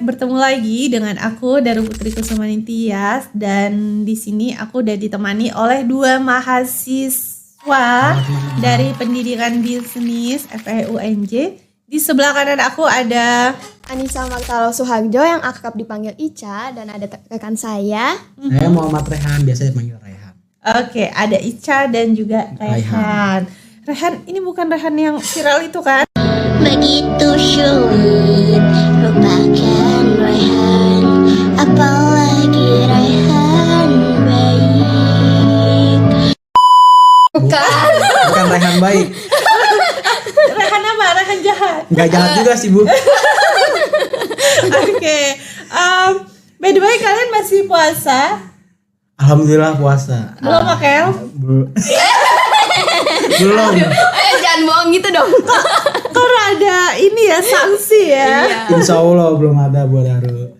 bertemu lagi dengan aku Daru Putri Kusumani Tias, dan di sini aku udah ditemani oleh 2 mahasiswa dari Pendidikan Bisnis FEUNJ. Di sebelah kanan aku ada Anissa Martalo Suharjo yang akrab dipanggil Ica, dan ada rekan saya. Saya Muhammad Rehan, biasa dipanggil Rehan. Oke, ada Ica dan juga Rehan. Rehan, ini bukan Rehan yang viral itu kan? Begitu sulit lupakan Rehan, apalagi Rehan baik. Bukan Rehan baik. Rehan apa? Rehan jahat? Nggak jahat juga sih, Bu. Oke, by the way kalian masih puasa? Alhamdulillah puasa. Belum, Makel? Belum. Jangan bohong gitu dong. Kok ada ini ya, sanksi ya? Insya Allah belum ada buat Daru.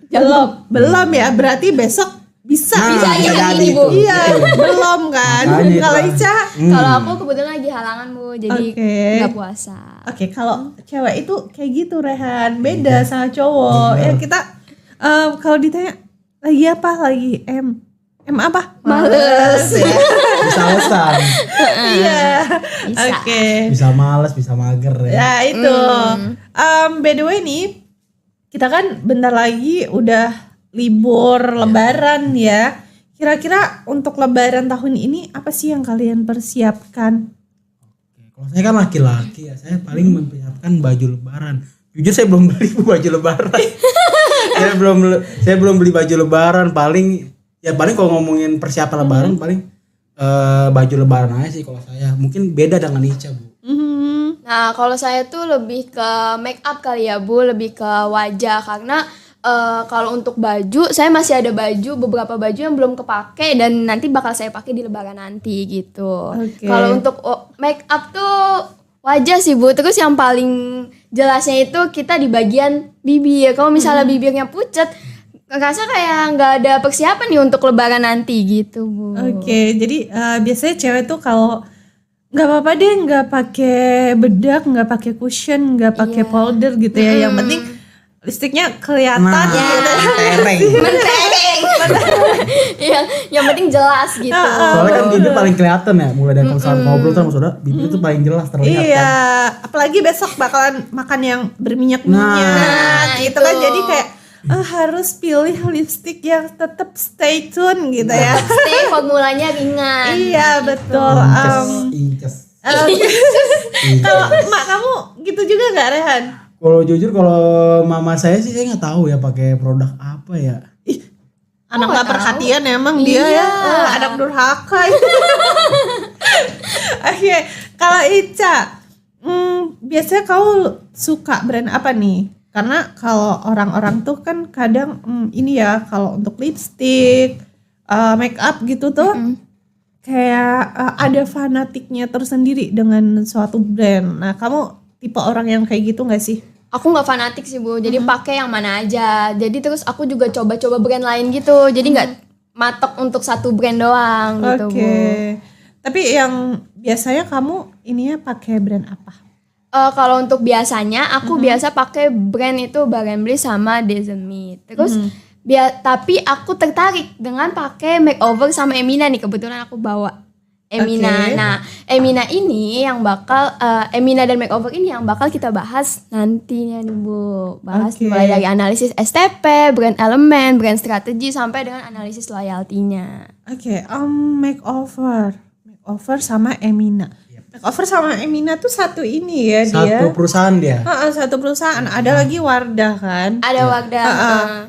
Belum ya, berarti besok bisa Bisa jadi Bu. itu. Iya, belum kan? Makanya Kalau itu. Ica, Kalau aku kebetulan lagi halangan Bu, jadi Oke. nggak puasa. oke, kalau cewek itu kayak gitu Rehan, beda sama cowok. Ya kita kalau ditanya lagi apa, lagi M apa? Males ya. Bisa alasan. Iya. Bisa. Oke. Bisa males, bisa mager ya. Ya itu. By the way nih, kita kan bentar lagi udah libur Lebaran ya. Kira-kira untuk Lebaran tahun ini apa sih yang kalian persiapkan? Kalau saya kan laki-laki ya, saya paling mempersiapkan baju lebaran. Jujur saya belum beli baju lebaran. saya belum beli baju lebaran. Paling kalau ngomongin persiapan lebaran paling baju lebaran aja sih kalau saya. Mungkin beda dengan Ica, Bu. Nah, kalau saya tuh lebih ke make up kali ya Bu, lebih ke wajah, karena kalau untuk baju, saya masih ada beberapa baju yang belum kepake dan nanti bakal saya pakai di lebaran nanti gitu. Oke. Kalau untuk make up tuh wajah sih Bu, terus yang paling jelasnya itu kita di bagian bibir. Kalau misalnya bibirnya pucet, ngerasa kayak nggak ada persiapan nih untuk lebaran nanti gitu Bu. Oke, jadi biasanya cewek tuh kalau nggak apa-apa deh nggak pakai bedak, nggak pakai cushion, nggak pakai powder gitu ya. Yang penting lipstiknya kelihatan gitu. Tereng. yang penting jelas gitu. Soalnya kan bibir paling kelihatan ya, mulai dari saat ngobrol sama saudara, bibir itu paling jelas terlihat Iya, kan. apalagi besok bakalan makan yang berminyak-minyak gitu kan. itu. Jadi kayak harus pilih lipstik yang tetap stay tune gitu ya. Stay formulanya ringan. Iya, betul. Inces. Kalau emak kamu gitu juga nggak, Rehan? Kalau jujur kalau mama saya sih saya nggak tahu ya pakai produk apa ya. Anak nggak nggak tahu? perhatian emang dia ya. Anak durhaka. Oke, kalau Ica, biasanya kau suka brand apa nih? Karena kalau orang-orang tuh kan kadang ini ya, kalau untuk lipstick, make up gitu tuh kayak ada fanatiknya tersendiri dengan suatu brand. Nah, kamu tipe orang yang kayak gitu nggak sih? Aku nggak fanatik sih Bu, jadi pakai yang mana aja. Jadi terus aku juga coba-coba brand lain gitu. Jadi nggak matok untuk satu brand doang gitu Oke. Bu. Tapi yang biasanya kamu ininya pakai brand apa? Kalau untuk biasanya aku biasa pakai brand itu Bare Bliss sama Dezemit. Terus tapi aku tertarik dengan pakai makeover sama Emina nih, kebetulan aku bawa Emina. Oke. Nah, Emina ini yang bakal Emina dan makeover ini yang bakal kita bahas nantinya nih Bu. Bahas Oke. mulai dari analisis STP, brand elemen, brand strategi sampai dengan analisis loyalty-nya. Oke, makeover sama Emina. Makeover sama Emina tuh satu ini ya dia. Satu perusahaan dia. Satu perusahaan. Ada lagi Wardah kan. Ada Wardah.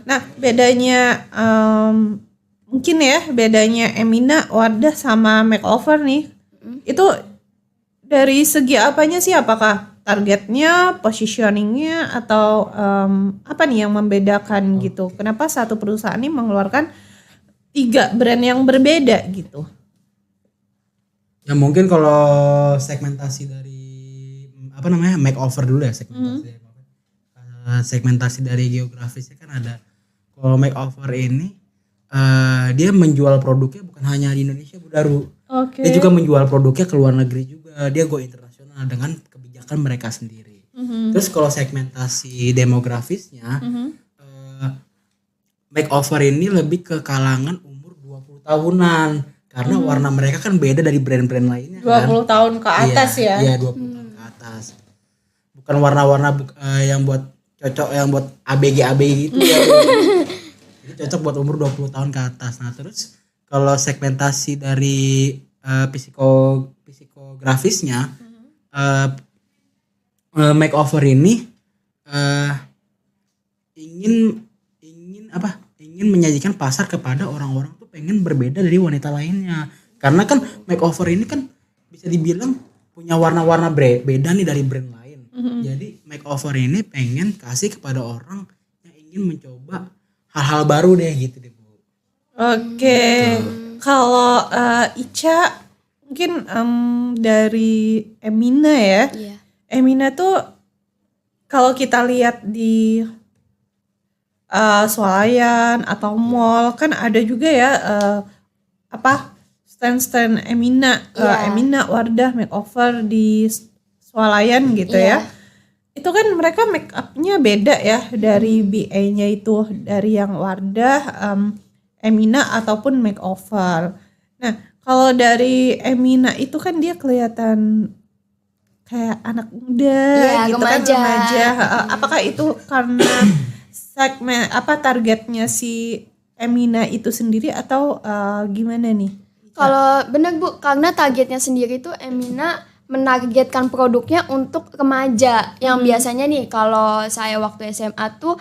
Nah, bedanya mungkin ya, bedanya Emina, Wardah sama makeover nih. Itu dari segi apanya sih? Apakah targetnya, positioningnya, atau apa nih yang membedakan gitu? Kenapa satu perusahaan ini mengeluarkan 3 brand yang berbeda gitu? Ya mungkin kalau segmentasi dari makeover dulu ya, segmentasi dari geografisnya kan ada. Kalau makeover ini dia menjual produknya bukan hanya di Indonesia, Bu Daru. Oke. Dia juga menjual produknya ke luar negeri juga. Dia go internasional dengan kebijakan mereka sendiri. Terus kalau segmentasi demografisnya, makeover ini lebih ke kalangan umur 20 tahunan karena warna mereka kan beda dari brand-brand lainnya 20 tahun ke atas iya, ya. Iya, 20 tahun ke atas. Bukan warna-warna yang buat cocok yang buat ABG gitu ya. Jadi cocok buat umur 20 tahun ke atas. Nah, terus kalau segmentasi dari psikografisnya makeover ini ingin menyajikan pasar kepada orang-orang tuh pengen berbeda dari wanita lainnya. Karena kan makeover ini kan bisa dibilang punya warna-warna beda nih dari brand lain. Jadi makeover ini pengen kasih kepada orang yang ingin mencoba hal-hal baru deh gitu deh Bu. Oke. Kalau Ica mungkin dari Emina ya. Iya. Emina tuh kalau kita lihat di swalayan atau mall kan ada juga ya stand Emina, Iya. Emina Wardah makeover di swalayan gitu Iya. ya. Itu kan mereka make upnya beda ya dari BA-nya itu dari yang Wardah, Emina ataupun makeover. Nah kalau dari Emina itu kan dia kelihatan kayak anak muda Iya, gitu kan remaja. remaja. Apakah itu karena segmen targetnya si Emina itu sendiri atau gimana nih? Kalau bener Bu, karena targetnya sendiri tuh Emina menargetkan produknya untuk remaja yang biasanya nih kalau saya waktu SMA tuh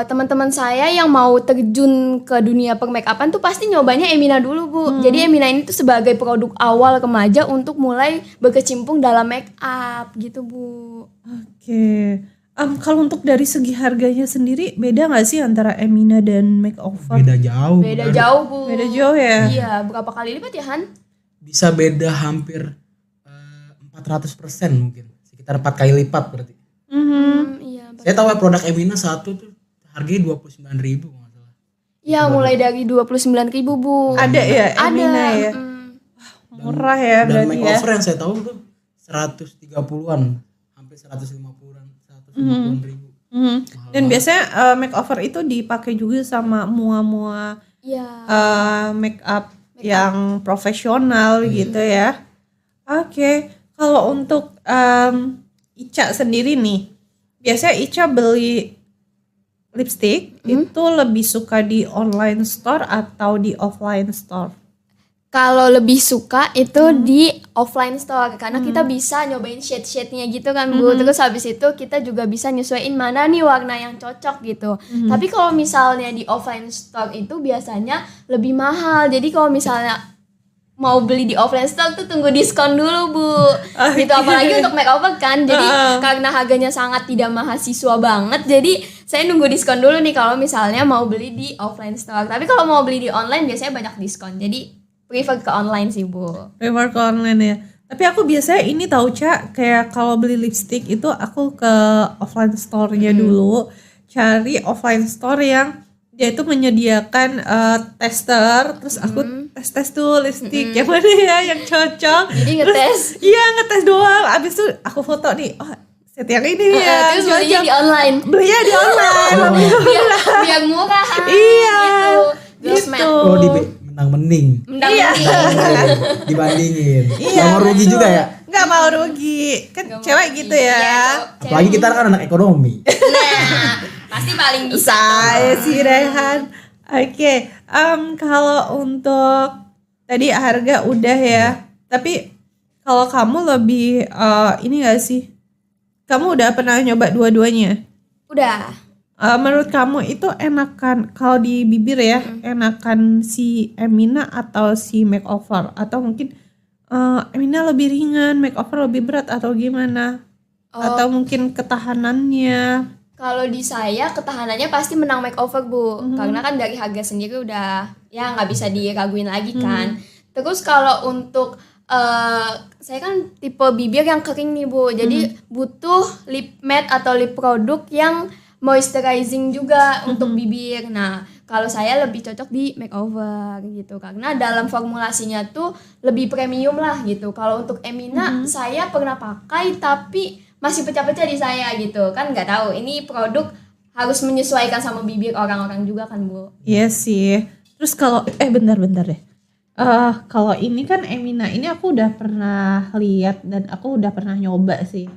teman-teman saya yang mau terjun ke dunia permakeupan tuh pasti nyobanya Emina dulu Bu. Jadi Emina ini tuh sebagai produk awal remaja untuk mulai berkecimpung dalam make up gitu Bu. Oke. Kalau untuk dari segi harganya sendiri beda nggak sih antara Emina dan makeover? Beda jauh. Beda jauh Bu. Beda jauh ya. Iya, berapa kali lipat ya Han? Bisa beda hampir 400% mungkin. Sekitar 4 kali lipat berarti. Iya. Saya tahu ya produk Emina satu tuh harganya 29.000 kalau nggak salah. Ya mulai dari 29.000 Bu. Ada ya Emina ya. Murah ya Dan berarti ya. makeover yang saya tahu tuh 130-an hampir 150-an, 150-an ribu. Dan biasanya makeover itu dipakai juga sama mua-mua Iya. make up yang profesional gitu ya. Oke, kalau untuk Ica sendiri nih, biasanya Ica beli lipstick itu lebih suka di online store atau di offline store? Kalau lebih suka itu di offline store karena kita bisa nyobain shade-shade-nya gitu kan Bu. Terus habis itu kita juga bisa nyesuaiin mana nih warna yang cocok gitu. Tapi kalau misalnya di offline store itu biasanya lebih mahal. Jadi kalau misalnya mau beli di offline store tuh tunggu diskon dulu Bu. Gitu apalagi untuk makeover kan. Jadi karena harganya sangat tidak mahasiswa banget. Jadi saya nunggu diskon dulu nih kalau misalnya mau beli di offline store. Tapi kalau mau beli di online biasanya banyak diskon. Jadi prefer ke online sih Bu. Prefer ke online ya. Tapi aku biasanya ini tahu Ca, kayak kalau beli lipstick itu aku ke offline store-nya dulu, cari offline store yang dia itu menyediakan tester, terus aku tes tuh lipstick yang mana ya yang cocok. Jadi Terus, ngetes. iya ngetes doang. Abis itu aku foto nih, oh set yang ini nih ya. Terus belinya di online. Belinya di online. biar murah. Iya. Girls Gitu. Mad. Oh menang mending. Iya. Dibandingin. Iya, Nggak mau rugi betul. juga ya. Nggak mau rugi. Kan cewek gitu ya. Apalagi kita kan anak ekonomi. Nah, pasti paling bisa. Saya sih Rehan. Oke, kalau untuk tadi harga udah ya. Tapi kalau kamu lebih ini gak sih? Kamu udah pernah nyoba dua-duanya? Udah. Menurut kamu itu enakan kalau di bibir ya, enakan si Emina atau si makeover? Atau mungkin Emina lebih ringan, makeover lebih berat atau gimana? Atau mungkin ketahanannya? Kalau di saya ketahanannya pasti menang makeover Bu. Karena kan dari harga sendiri udah ya nggak bisa diraguin lagi kan. Terus kalau untuk saya kan tipe bibir yang kering nih Bu. Jadi butuh lip matte atau lip produk yang moisturizing juga untuk bibir. Nah, kalau saya lebih cocok di makeover gitu karena dalam formulasinya tuh lebih premium lah gitu. Kalau untuk Emina saya pernah pakai tapi masih pecah-pecah di saya gitu. Kan nggak tahu ini produk harus menyesuaikan sama bibir orang-orang juga kan Bu. Iya sih. Terus kalau bentar deh. Kalau ini kan Emina ini aku udah pernah lihat dan aku udah pernah nyoba sih.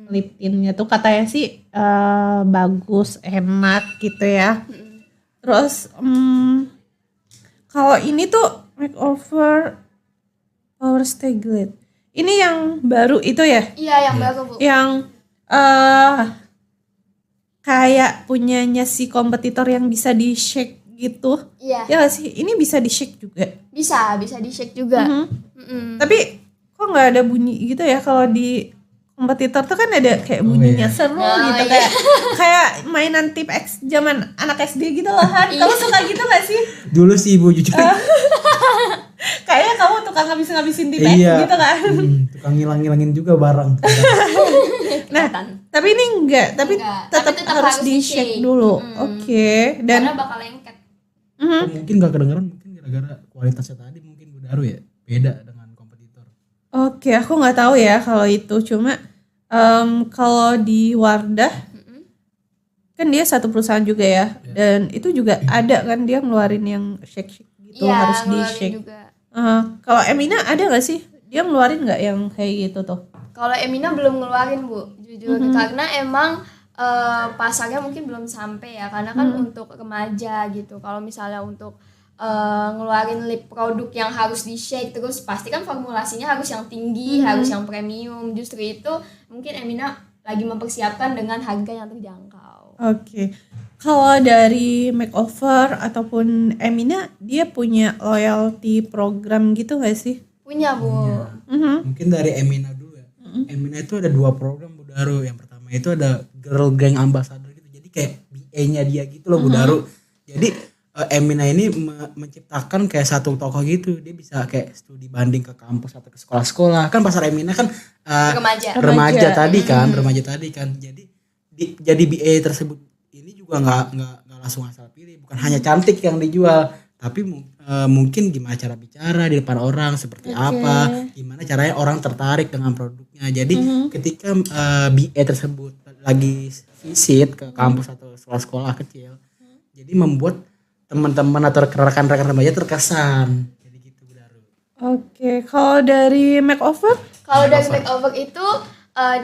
Lip tintnya tuh katanya sih bagus, enak gitu ya. Terus kalau ini tuh makeover Power Stay Glide. Ini yang baru itu ya? Iya yang baru Bu. Yang kayak punyanya si kompetitor yang bisa di shake gitu. Iya. Ya gak sih? Ini bisa di shake juga. Bisa di shake juga. Tapi kok nggak ada bunyi gitu ya kalau di kompetitor tuh kan ada kayak bunyinya seru gitu iya. kayak mainan tip X zaman anak SD gitu loh Han. Kamu suka gitu gak sih? Dulu sih Ibu jujur. Kayaknya kamu tukang ngabisin tip X Iya. gitu kan. Tukang ngilang-ngilangin juga barang. Nah, tapi ini enggak, tapi Enggak, tetap tapi tetap harus harus di di-shake. shake dulu. Oke. Dan Karena bakal lengket. Mungkin gak kedengeran, mungkin gara-gara kualitasnya tadi mungkin Bu Daru ya beda dengan kompetitor. Oke, aku nggak tahu ya kalau itu. Cuma kalau di Wardah kan dia satu perusahaan juga ya, dan itu juga ada kan dia ngeluarin yang shake gitu Iya, harus di ngeluarin shake. juga. Kalau Emina ada nggak sih? Dia ngeluarin nggak yang kayak gitu tuh? Kalau Emina belum ngeluarin Bu, jujur karena emang pasarnya mungkin belum sampai ya, karena kan untuk remaja gitu. Kalau misalnya untuk ngeluarin lip produk yang harus di shake terus pasti kan formulasinya harus yang tinggi, harus yang premium. Justru itu mungkin Emina lagi mempersiapkan dengan harga yang terjangkau. Oke. Kalau dari makeover ataupun Emina dia punya loyalty program gitu nggak sih? Punya Bu. Mungkin dari Emina dulu ya. Emina itu ada 2 program Bu Daru. Yang pertama itu ada Girl Gang Ambassador gitu. Jadi kayak BA-nya dia gitu loh Bu Daru. Jadi Emina ini menciptakan kayak satu tokoh gitu. Dia bisa kayak studi banding ke kampus atau ke sekolah-sekolah. Kan pasar Emina kan remaja tadi kan. Jadi BA tersebut ini juga nggak langsung asal pilih. Bukan hanya cantik yang dijual, tapi mungkin gimana cara bicara di depan orang seperti apa, gimana caranya orang tertarik dengan produknya. Jadi ketika BA tersebut lagi visit ke kampus atau sekolah-sekolah kecil, jadi membuat teman-teman atau rekan-rekan remaja terkesan. Jadi gitu Bu Daru. Oke. Kalau dari makeover? Kalau dari makeover itu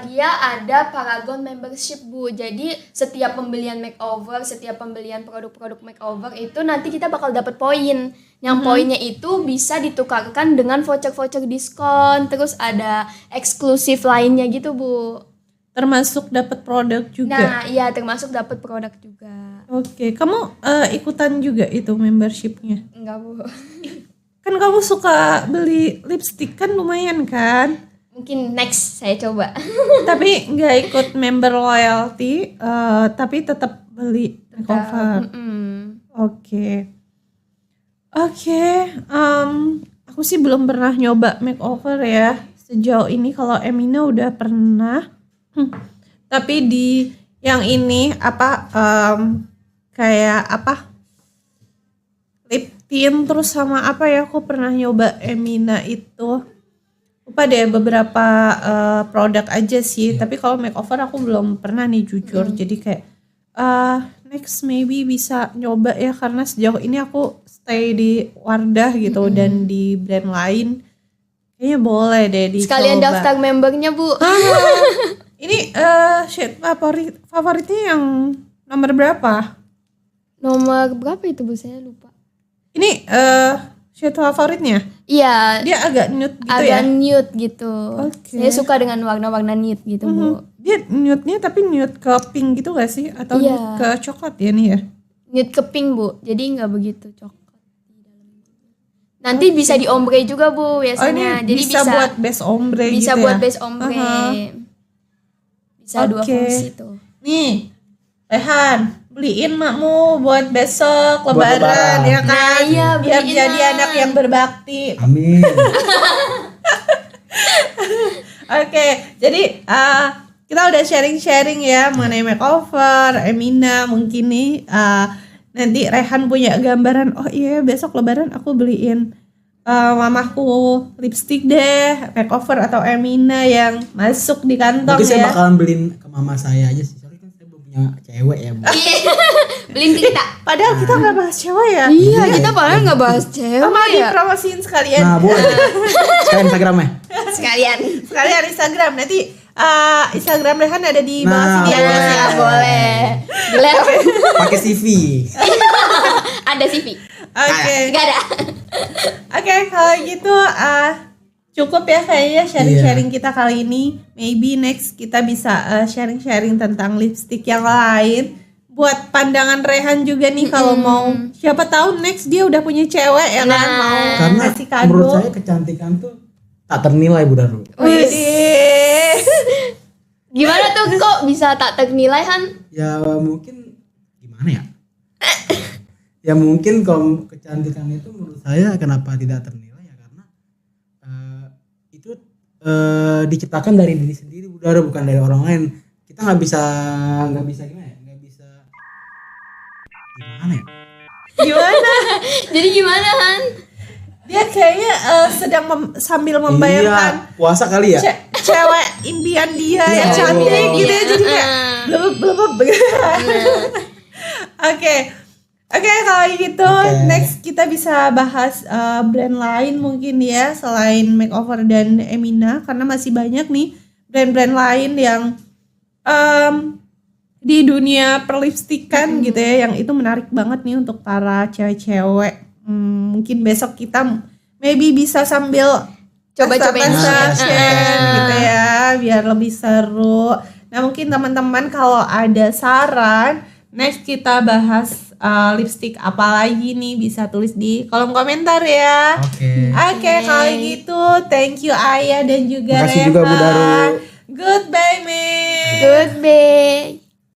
dia ada Paragon membership Bu. Jadi setiap pembelian makeover, setiap pembelian produk-produk makeover itu nanti kita bakal dapat poin. Yang poinnya itu bisa ditukarkan dengan voucher-voucher diskon. Terus ada eksklusif lainnya gitu Bu. Termasuk dapat produk juga. Nah, iya termasuk dapat produk juga. Oke, kamu ikutan juga itu membershipnya? Enggak Bu. Kan kamu suka beli lipstick kan lumayan kan? Mungkin next saya coba. Tapi nggak ikut member loyalty, tapi tetap beli makeover. Oke, aku sih belum pernah nyoba makeover ya. Sejauh ini kalau Emina udah pernah. Tapi di yang ini kayak lip tint terus sama apa ya, aku pernah nyoba Emina itu. Lupa deh beberapa produk aja sih. Tapi kalau makeover aku belum pernah nih jujur. Jadi kayak next maybe bisa nyoba ya, karena sejauh ini aku stay di Wardah gitu dan di brand lain. Kayaknya boleh deh dicoba. Sekalian daftar membernya Bu. Ini shade favoritnya yang nomor berapa? Nomor berapa itu Bu? Saya lupa. Ini shade favoritnya? Iya. Dia agak nude gitu agak ya? nude gitu. Oke. Saya suka dengan warna-warna nude gitu Bu. Dia nude-nya tapi nude ke pink gitu gak sih? Atau Iya. nude ke coklat ya nih ya? Nude ke pink Bu. Jadi nggak begitu coklat. Nanti bisa di ombre juga Bu biasanya. Ini Jadi bisa buat base ombre gitu bisa ya? buat base ombre. Bisa dua Oke. fungsi tuh. Nih, Rehan, beliin makmu buat besok Buat lebaran lebaran. ya kan? Nah, iya, Biar beliin, jadi Nan. anak yang berbakti. Amin. Oke, jadi kita udah sharing-sharing ya mengenai makeover, Emina mungkin nih nanti Rehan punya gambaran, oh iya besok lebaran aku beliin mamahku lipstick deh, makeover atau Emina yang masuk di kantong Mungkin saya ya. bakalan beliin ke mama saya aja sih. Soalnya kan saya belum punya cewek ya, Bu. Beliin ke kita. Padahal kita nggak bahas cewek ya. Iya, kita padahal nggak bahas Sama cewek ya. dipromosiin sekalian. Nah, boleh. Sekarang Instagramnya. Sekalian. Sekalian Instagram. Nanti Instagram Rehan ada di bawah Nah, sini ya. boleh. guys, ya. Boleh. Boleh. Pakai CV. Ada CV. Oke. Enggak ada. Oke, kalau gitu cukup ya kayaknya sharing-sharing kita kali ini. Maybe next kita bisa sharing-sharing tentang lipstick yang lain. Buat pandangan Rehan juga nih kalau mau, siapa tahu next dia udah punya cewek ya kan, mau Karena kasih kado. menurut saya kecantikan tuh tak ternilai, Bu Daru. Widih. Gimana tuh kok bisa tak ternilai, Han? Ya mungkin gimana ya? Ya mungkin kalau kecantikan itu menurut saya kenapa tidak ternilai ya karena itu diciptakan dari diri sendiri, Bu Daru, bukan dari orang lain. Kita nggak bisa gimana ya? Nggak bisa gimana ya? Gimana? Jadi gimana, Han? Dia kayaknya sedang sambil membayangkan Iya, puasa kali ya? cewek impian dia Iya, yang cantik Allah. gitu ya, jadi kayak blub. Oke, kalau gitu Oke. next kita bisa bahas brand lain mungkin ya selain Makeover dan Emina, karena masih banyak nih brand-brand lain yang di dunia perlipstikan gitu ya, yang itu menarik banget nih untuk para cewek-cewek. Mungkin besok kita maybe bisa sambil Coba-cobain share gitu ya, biar lebih seru. Nah mungkin teman-teman kalau ada saran next kita bahas lipstick apa lagi nih, bisa tulis di kolom komentar ya. Oke. Kalau gitu thank you Ayah dan juga Makasih juga, Bu Daru. Goodbye, Mei. Goodbye.